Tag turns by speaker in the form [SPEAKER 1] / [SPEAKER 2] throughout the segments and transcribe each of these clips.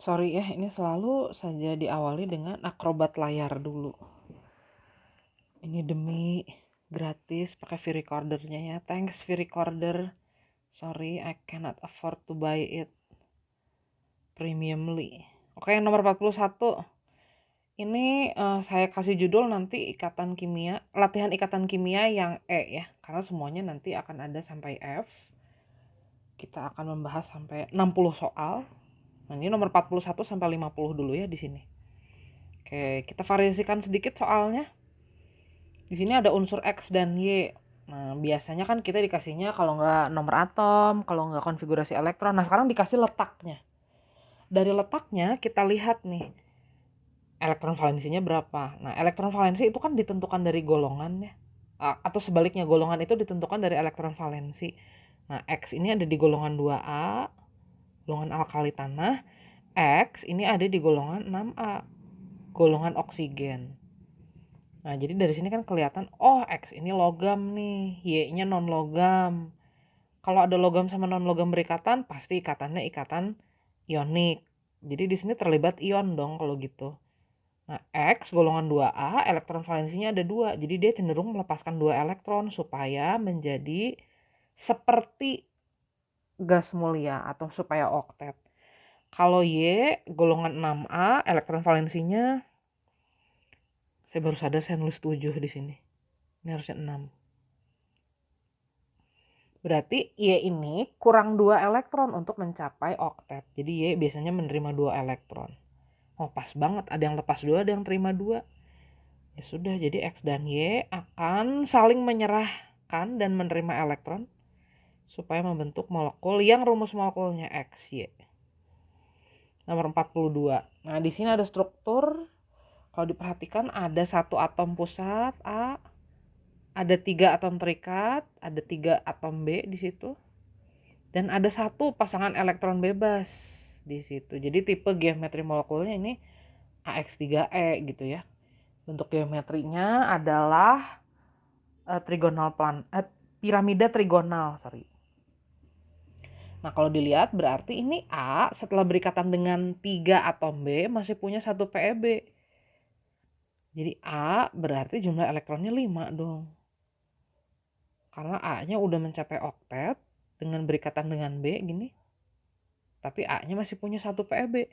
[SPEAKER 1] Sorry ya, ini selalu saja diawali dengan akrobat layar dulu. Ini demi gratis pakai V-recordernya ya. Thanks V-recorder. Sorry, I cannot afford to buy it premiumly. Oke, yang nomor 41. Ini saya kasih judul nanti latihan ikatan kimia yang E ya. Karena semuanya nanti akan ada sampai F. Kita akan membahas sampai 60 soal. Nah, ini nomor 41 sampai 50 dulu ya di sini. Oke, kita variasikan sedikit soalnya. Di sini ada unsur X dan Y. Nah, biasanya kan kita dikasihnya kalau nggak nomor atom, kalau nggak konfigurasi elektron. Nah, sekarang dikasih letaknya. Dari letaknya kita lihat nih, elektron valensinya berapa. Nah, elektron valensi itu kan ditentukan dari golongan ya. Atau sebaliknya, golongan itu ditentukan dari elektron valensi. Nah, X ini ada di golongan 2A, golongan alkali tanah. X ini ada di golongan 6A, golongan oksigen. Nah, jadi dari sini kan kelihatan, oh X ini logam nih, Y-nya non logam. Kalau ada logam sama non logam berikatan, pasti ikatannya ikatan ionik. Jadi di sini terlibat ion dong kalau gitu. Nah, X golongan 2A, elektron valensinya ada 2. Jadi dia cenderung melepaskan 2 elektron supaya menjadi seperti gas mulia atau supaya oktet. Kalau Y golongan 6A, elektron valensinya saya baru sadar saya nulis 7 di sini. Ini harusnya 6. Berarti Y ini kurang 2 elektron untuk mencapai oktet. Jadi Y biasanya menerima 2 elektron. Oh, pas banget, ada yang lepas 2, ada yang terima 2. Ya sudah, jadi X dan Y akan saling menyerahkan dan menerima elektron supaya membentuk molekul yang rumus molekulnya X, Y. Nomor 42. Nah, di sini ada struktur. Kalau diperhatikan ada 1 atom pusat A, ada 3 atom terikat, ada 3 atom B di situ. Dan ada 1 pasangan elektron bebas di situ. Jadi tipe geometri molekulnya ini AX3E gitu ya. Bentuk geometrinya adalah piramida trigonal, Nah, kalau dilihat berarti ini A setelah berikatan dengan 3 atom B masih punya 1 PeB. Jadi A berarti jumlah elektronnya 5 dong. Karena A-nya udah mencapai oktet dengan berikatan dengan B gini. Tapi A-nya masih punya 1 PeB.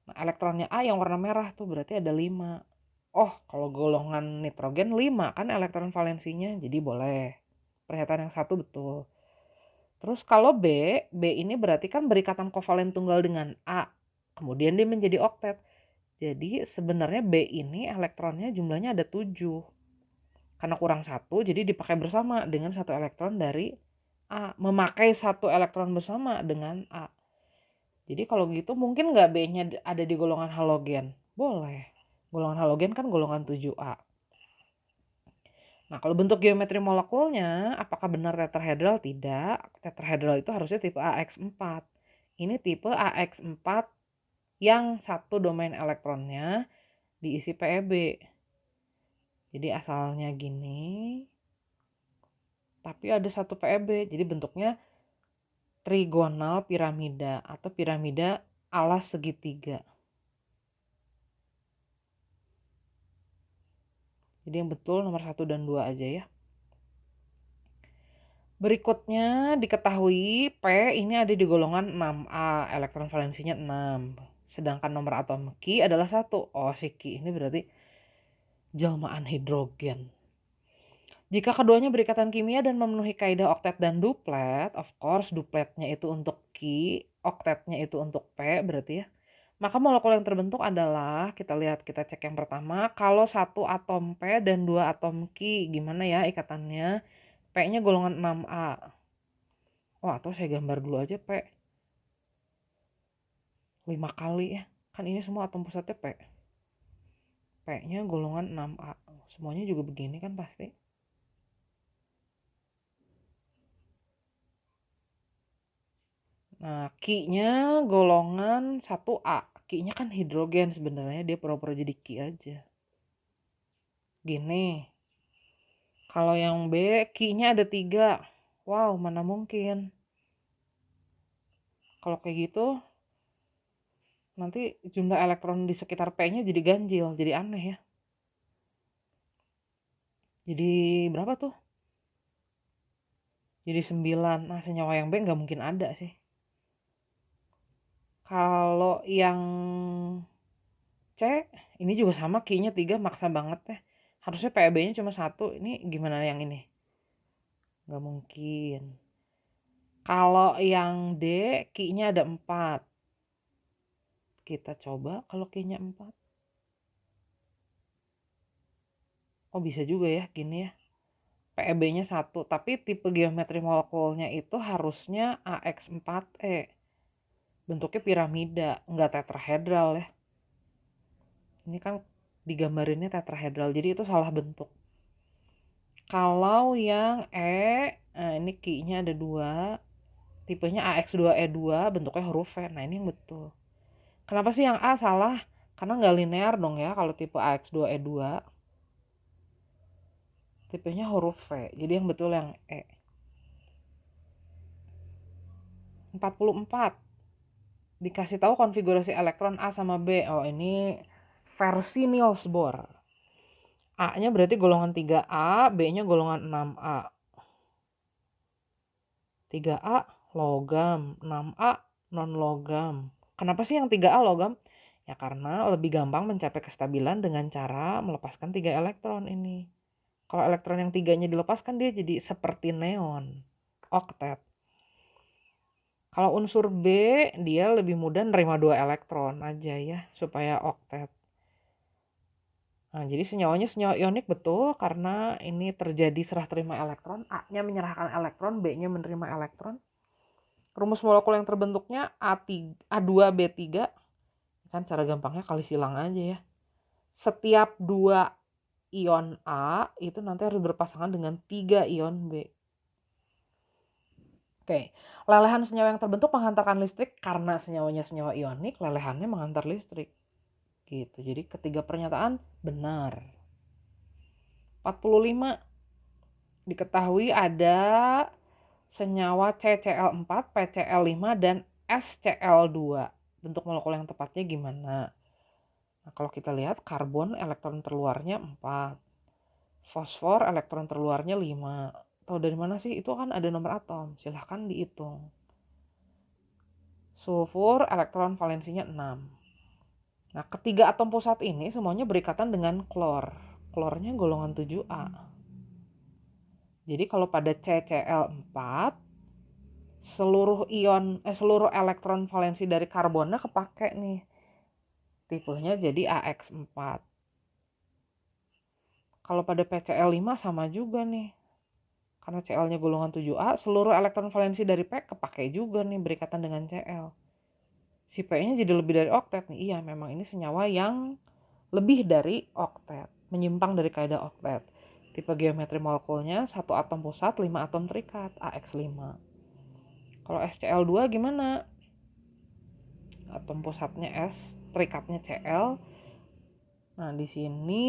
[SPEAKER 1] Nah, elektronnya A yang warna merah tuh berarti ada 5. Oh, kalau golongan nitrogen 5 kan elektron valensinya, jadi boleh. Pernyataan yang 1 betul. Terus kalau B ini berarti kan berikatan kovalen tunggal dengan A. Kemudian dia menjadi oktet. Jadi sebenarnya B ini elektronnya jumlahnya ada 7. Karena kurang 1, jadi dipakai bersama dengan 1 elektron dari A. Memakai 1 elektron bersama dengan A. Jadi kalau gitu mungkin nggak B-nya ada di golongan halogen? Boleh. Golongan halogen kan golongan 7A. Nah, kalau bentuk geometri molekulnya, apakah benar tetrahedral? Tidak. Tetrahedral itu harusnya tipe AX4. Ini tipe AX4 yang 1 domain elektronnya diisi PeB. Jadi asalnya gini, tapi ada 1 PeB. Jadi bentuknya trigonal piramida atau piramida alas segitiga. Jadi yang betul nomor 1 dan 2 aja ya. Berikutnya diketahui P ini ada di golongan 6A, elektron valensinya 6. Sedangkan nomor atom Ki adalah 1. Oh, si Ki ini berarti jelmaan hidrogen. Jika keduanya berikatan kimia dan memenuhi kaidah oktet dan duplet, of course dupletnya itu untuk Ki, oktetnya itu untuk P berarti ya. Maka molekul yang terbentuk adalah, kita cek yang pertama, kalau 1 atom P dan 2 atom Ki, gimana ya ikatannya? P-nya golongan 6A. Oh, atau saya gambar dulu aja P. 5 kali ya. Kan ini semua atom pusatnya P. P-nya golongan 6A. Semuanya juga begini kan pasti. Nah, Ki-nya golongan 1A. Ki-nya kan hidrogen sebenarnya, dia pura-pura jadi Ki aja. Gini. Kalau yang B, Ki-nya ada 3. Wow, mana mungkin. Kalau kayak gitu, nanti jumlah elektron di sekitar P-nya jadi ganjil, jadi aneh ya. Jadi berapa tuh? Jadi 9. Nah, senyawa yang B nggak mungkin ada sih. Kalau yang C, ini juga sama, Q-nya 3, maksa banget ya. Harusnya PB-nya cuma 1, ini gimana yang ini? Nggak mungkin. Kalau yang D, Q-nya ada 4. Kita coba kalau Q-nya 4. Oh, bisa juga ya, gini ya. PEB-nya 1, tapi tipe geometri molekulnya itu harusnya AX4E. Bentuknya piramida, nggak tetrahedral ya. Ini kan digambarinnya tetrahedral, jadi itu salah bentuk. Kalau yang E, nah ini Q-nya ada 2, tipenya AX2E2, bentuknya huruf V. Nah, ini yang betul. Kenapa sih yang A salah? Karena nggak linear dong ya kalau tipe AX2E2. Tipenya huruf V, jadi yang betul yang E. 44. Dikasih tahu konfigurasi elektron A sama B. Oh, ini versi Niels Bohr. A-nya berarti golongan 3A, B-nya golongan 6A. 3A logam, 6A non-logam. Kenapa sih yang 3A logam? Ya karena lebih gampang mencapai kestabilan dengan cara melepaskan 3 elektron ini. Kalau elektron yang 3-nya dilepaskan, dia jadi seperti neon, oktet. Kalau unsur B, dia lebih mudah nerima 2 elektron aja ya, supaya oktet. Nah, jadi senyawanya senyawa ionik betul karena ini terjadi serah terima elektron. A-nya menyerahkan elektron, B-nya menerima elektron. Rumus molekul yang terbentuknya A2B3. Kan cara gampangnya kali silang aja ya. Setiap 2 ion A itu nanti harus berpasangan dengan 3 ion B. Oke, lelehan senyawa yang terbentuk menghantarkan listrik karena senyawanya senyawa ionik, lelehannya menghantar listrik. Gitu. Jadi ketiga pernyataan benar. 45. Diketahui ada senyawa CCl4, PCl5, dan SCl2. Bentuk molekul yang tepatnya gimana? Nah, kalau kita lihat karbon elektron terluarnya 4. Fosfor elektron terluarnya 5. Tahu dari mana sih? Itu kan ada nomor atom. Silahkan dihitung. Sulfur elektron valensinya 6. Nah, ketiga atom pusat ini semuanya berikatan dengan klor. Klornya golongan 7A. Jadi kalau pada CCl4 seluruh elektron valensi dari karbonnya kepake nih. Tipenya jadi AX4. Kalau pada PCl5 sama juga nih. Karena Cl-nya golongan 7A, seluruh elektron valensi dari P kepake juga nih berikatan dengan Cl. Si P-nya jadi lebih dari oktet nih. Iya, memang ini senyawa yang lebih dari oktet, menyimpang dari kaidah oktet. Tipe geometri molekulnya 1 atom pusat, 5 atom terikat, AX5. Kalau SCl2 gimana? Atom pusatnya S, terikatnya Cl. Nah, di sini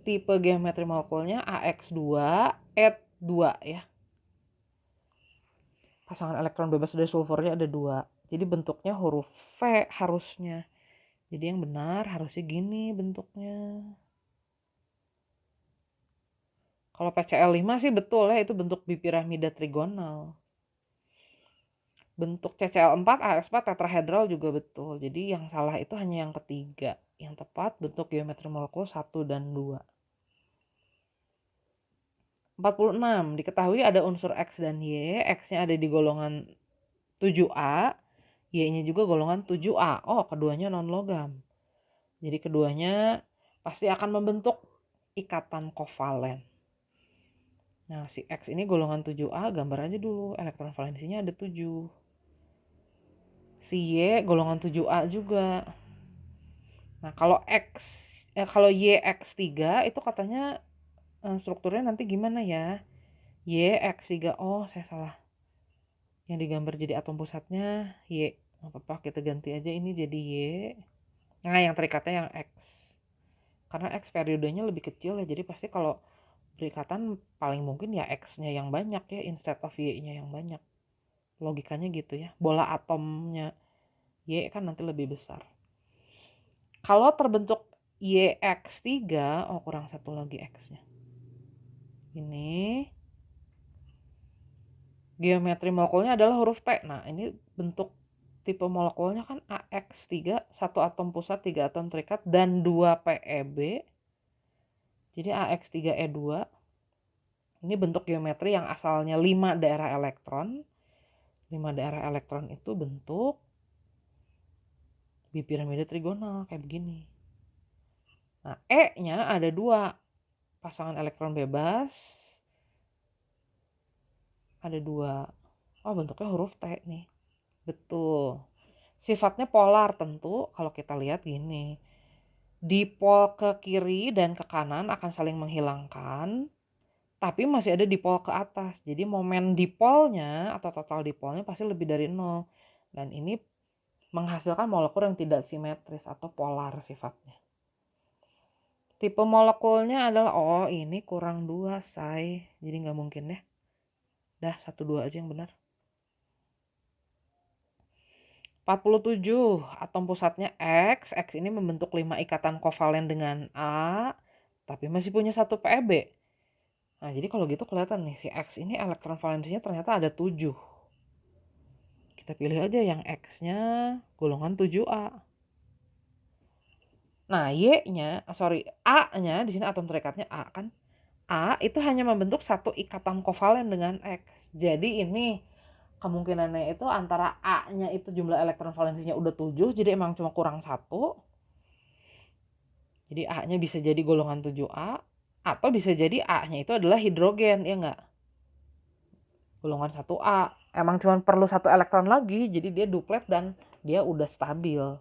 [SPEAKER 1] tipe geometri molekulnya AX2E2 ya. Pasangan elektron bebas dari sulfurnya ada 2. Jadi bentuknya huruf V harusnya. Jadi yang benar harusnya gini bentuknya. Kalau PCl5 sih betul ya, itu bentuk bipiramida trigonal. Bentuk CCl4, AX4 tetrahedral juga betul. Jadi yang salah itu hanya yang ketiga. Yang tepat bentuk geometri molekul 1 dan 2. 46. Diketahui ada unsur X dan Y. X-nya ada di golongan 7A. Y-nya juga golongan 7A. Oh, keduanya non-logam. Jadi keduanya pasti akan membentuk ikatan kovalen. Nah, si X ini golongan 7A, gambar aja dulu. Elektron valensinya ada 7. Si Y golongan 7A juga. Nah, kalau kalau YX3 itu katanya strukturnya nanti gimana ya? YX3. Oh, saya salah. Yang digambar jadi atom pusatnya Y. Nggak apa-apa, kita ganti aja ini jadi Y. Nah, yang terikatnya yang X. Karena X periodenya lebih kecil ya, jadi pasti kalau berikatan paling mungkin ya X-nya yang banyak ya, instead of Y-nya yang banyak. Logikanya gitu ya. Bola atomnya Y kan nanti lebih besar. Kalau terbentuk YX3, kurang satu lagi X-nya. Ini geometri molekulnya adalah huruf T. Nah, ini bentuk tipe molekulnya kan AX3, satu atom pusat, 3 atom terikat, dan 2 PeB. Jadi AX3E2. Ini bentuk geometri yang asalnya 5 daerah elektron. 5 daerah elektron itu bentuk bipiramida trigonal kayak begini. Nah, E-nya ada 2 pasangan elektron bebas. Ada 2. Bentuknya huruf T nih. Betul. Sifatnya polar tentu kalau kita lihat gini. Dipol ke kiri dan ke kanan akan saling menghilangkan, tapi masih ada dipol ke atas. Jadi momen dipolnya atau total dipolnya pasti lebih dari 0. Dan ini menghasilkan molekul yang tidak simetris atau polar sifatnya. Tipe molekulnya adalah, ini kurang 2, say. Jadi nggak mungkin deh. Dah, 1, 2 aja yang benar. 47, atom pusatnya X. X ini membentuk 5 ikatan kovalen dengan A, tapi masih punya 1 PeB. Nah, jadi kalau gitu kelihatan nih, si X ini elektron valensinya ternyata ada 7. Kita pilih aja yang X-nya golongan 7A. Nah, A-nya di sini atom terikatnya A kan. A itu hanya membentuk 1 ikatan kovalen dengan X. Jadi ini kemungkinannya itu antara A-nya itu jumlah elektron valensinya udah 7, jadi emang cuma kurang 1. Jadi A-nya bisa jadi golongan 7A, atau bisa jadi A-nya itu adalah hidrogen, ya enggak? Golongan 1A. Emang cuma perlu 1 elektron lagi, jadi dia duplet dan dia udah stabil.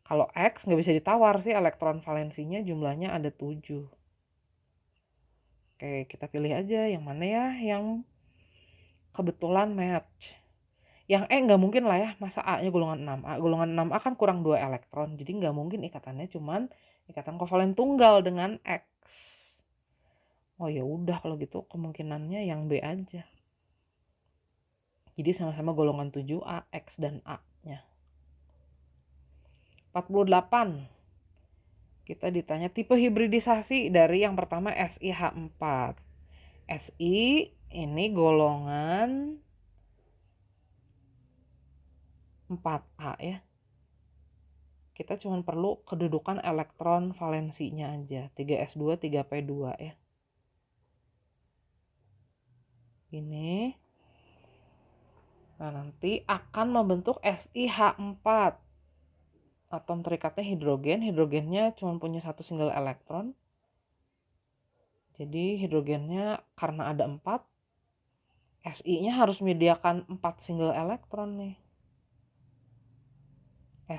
[SPEAKER 1] Kalau X nggak bisa ditawar sih, elektron valensinya jumlahnya ada 7. Oke, kita pilih aja yang mana ya yang kebetulan match. Yang E nggak mungkin lah ya, masa A-nya golongan 6A. Golongan 6A kan kurang 2 elektron, jadi nggak mungkin ikatannya cuman ikatan kovalen tunggal dengan X. Ya udah kalau gitu kemungkinannya yang B aja. Jadi sama-sama golongan 7A, X dan A-nya. 48. Kita ditanya tipe hibridisasi dari yang pertama SiH4. Si ini golongan 4A ya. Kita cuma perlu kedudukan elektron valensinya aja. 3s2, 3p2 ya. Ini. Nah, nanti akan membentuk SiH4. Atom terikatnya hidrogen. Hidrogennya cuma punya 1 single elektron. Jadi hidrogennya karena ada 4, Si-nya harus menyediakan 4 single elektron nih.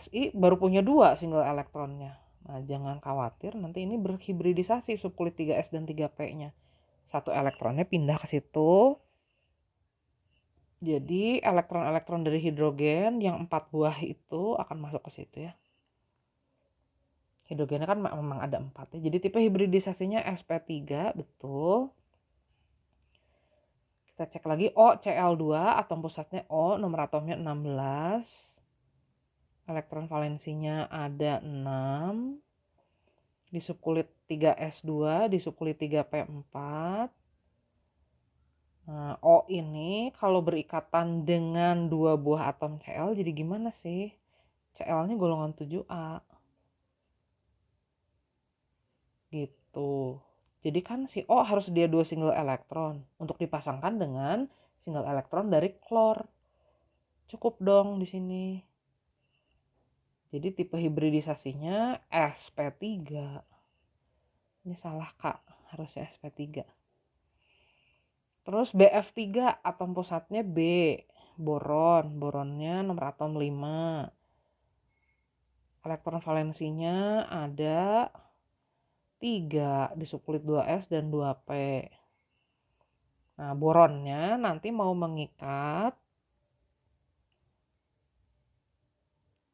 [SPEAKER 1] Si baru punya 2 single elektronnya. Nah, jangan khawatir, nanti ini berhibridisasi subkulit 3s dan 3p-nya. 1 elektronnya pindah ke situ. Jadi elektron-elektron dari hidrogen yang 4 buah itu akan masuk ke situ ya. Hidrogennya kan memang ada 4 ya. Jadi tipe hibridisasinya sp3, betul. Kita cek lagi OCl2, atom pusatnya O, nomor atomnya 16. Elektron valensinya ada 6. Di subkulit 3s2, di subkulit 3p4. Nah, O ini kalau berikatan dengan 2 buah atom Cl, jadi gimana sih? Cl-nya golongan 7A. Gitu. Jadi kan si O harus dia 2 single elektron untuk dipasangkan dengan single elektron dari klor. Cukup dong di sini. Jadi tipe hibridisasinya sp3. Ini salah Kak, harusnya sp3. Terus Bf3, atom pusatnya B. Boron, boronnya nomor atom 5. Elektron valensinya ada 3 di subkulit 2s dan 2p. Nah, boronnya nanti mau mengikat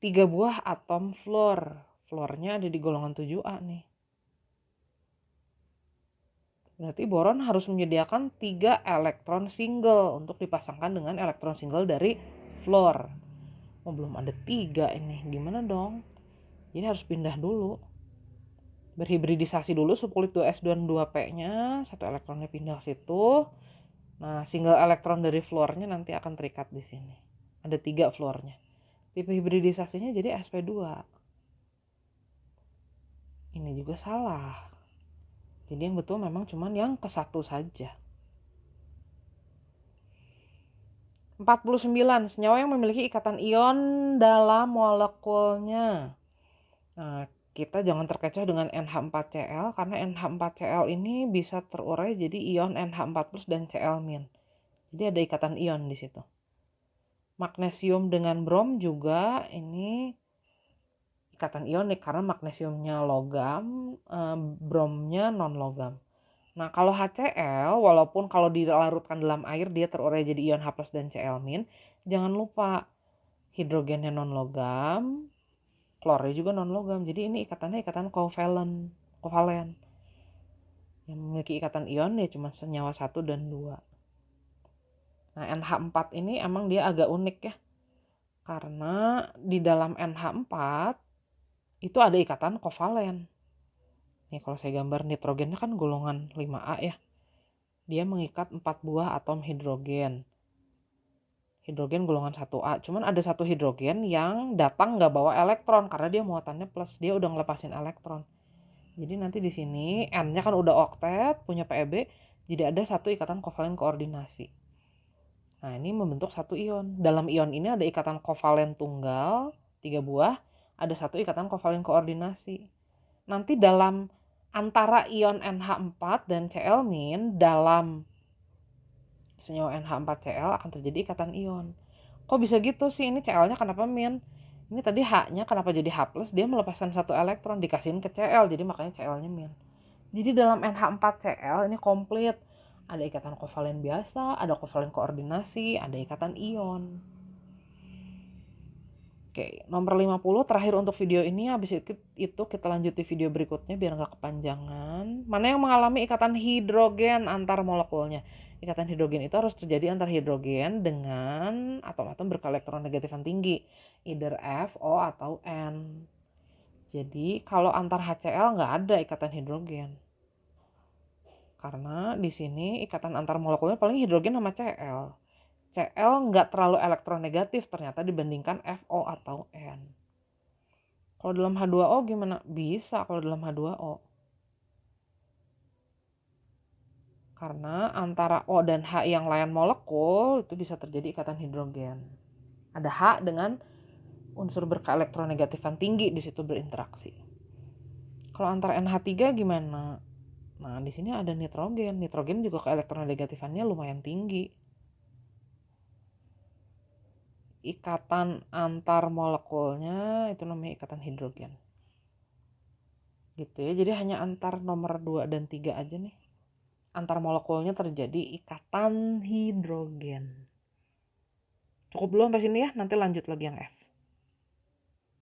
[SPEAKER 1] 3 buah atom fluor. Fluornya ada di golongan 7A nih. Berarti boron harus menyediakan 3 elektron single untuk dipasangkan dengan elektron single dari fluor. Belum ada 3 ini. Gimana dong? Jadi harus pindah dulu. Berhibridisasi dulu sukulit 2s dan 2p-nya, satu elektronnya pindah ke situ. Nah, single elektron dari fluornya nanti akan terikat di sini. Ada 3 fluornya. Tipe hibridisasinya jadi sp2. Ini juga salah. Jadi yang betul memang cuman yang ke satu saja. 49. Senyawa yang memiliki ikatan ion dalam molekulnya. Nah, kita jangan terkecoh dengan NH4Cl karena NH4Cl ini bisa terurai jadi ion NH4+ dan Cl-. Jadi ada ikatan ion di situ. Magnesium dengan brom juga ini ikatan ionik karena magnesiumnya logam, bromnya non logam. Nah, kalau HCl walaupun kalau dilarutkan dalam air dia terurai jadi ion H+ dan Cl-, jangan lupa hidrogennya non logam, klornya juga non logam. Jadi ini ikatannya ikatan kovalen. Yang memiliki ikatan ion ya cuma senyawa 1 dan 2. Nah, NH4 ini emang dia agak unik ya. Karena di dalam NH4 itu ada ikatan kovalen. Nih kalau saya gambar nitrogennya kan golongan 5A ya. Dia mengikat 4 buah atom hidrogen. Hidrogen golongan 1A. Cuman ada satu hidrogen yang datang nggak bawa elektron karena dia muatannya plus. Dia udah ngelepasin elektron. Jadi nanti di sini N-nya kan udah oktet, punya PeB. Jadi ada satu ikatan kovalen koordinasi. Nah, ini membentuk satu ion. Dalam ion ini ada ikatan kovalen tunggal, 3 buah. Ada satu ikatan kovalen koordinasi. Nanti dalam antara ion NH4 dan Cl- dalam senyawa NH4Cl akan terjadi ikatan ion. Kok bisa gitu sih? Ini Cl-nya kenapa min? Ini tadi H-nya kenapa jadi H+? Dia melepaskan satu elektron dikasihin ke Cl, jadi makanya Cl-nya min. Jadi dalam NH4Cl ini komplit. Ada ikatan kovalen biasa, ada kovalen koordinasi, ada ikatan ion. Oke, nomor 50 terakhir untuk video ini. Habis itu kita lanjut di video berikutnya biar nggak kepanjangan. Mana yang mengalami ikatan hidrogen antar molekulnya? Ikatan hidrogen itu harus terjadi antar hidrogen dengan atom-atom berkeelektronegatifan tinggi. Either F, O, atau N. Jadi kalau antar HCl nggak ada ikatan hidrogen. Karena di sini ikatan antar molekulnya paling hidrogen sama Cl. Cl nggak terlalu elektronegatif ternyata dibandingkan FO atau N. Kalau dalam H2O gimana? Bisa kalau dalam H2O. Karena antara O dan H yang lain molekul itu bisa terjadi ikatan hidrogen. Ada H dengan unsur berkeelektronegatifan tinggi di situ berinteraksi. Kalau antara NH3 gimana? Nah, di sini ada nitrogen. Nitrogen juga keelektronegatifannya lumayan tinggi. Ikatan antar molekulnya itu namanya ikatan hidrogen. Gitu ya. Jadi hanya antar nomor 2 dan 3 aja nih. Antar molekulnya terjadi ikatan hidrogen. Cukup dulu sampai sini ya, nanti lanjut lagi yang F.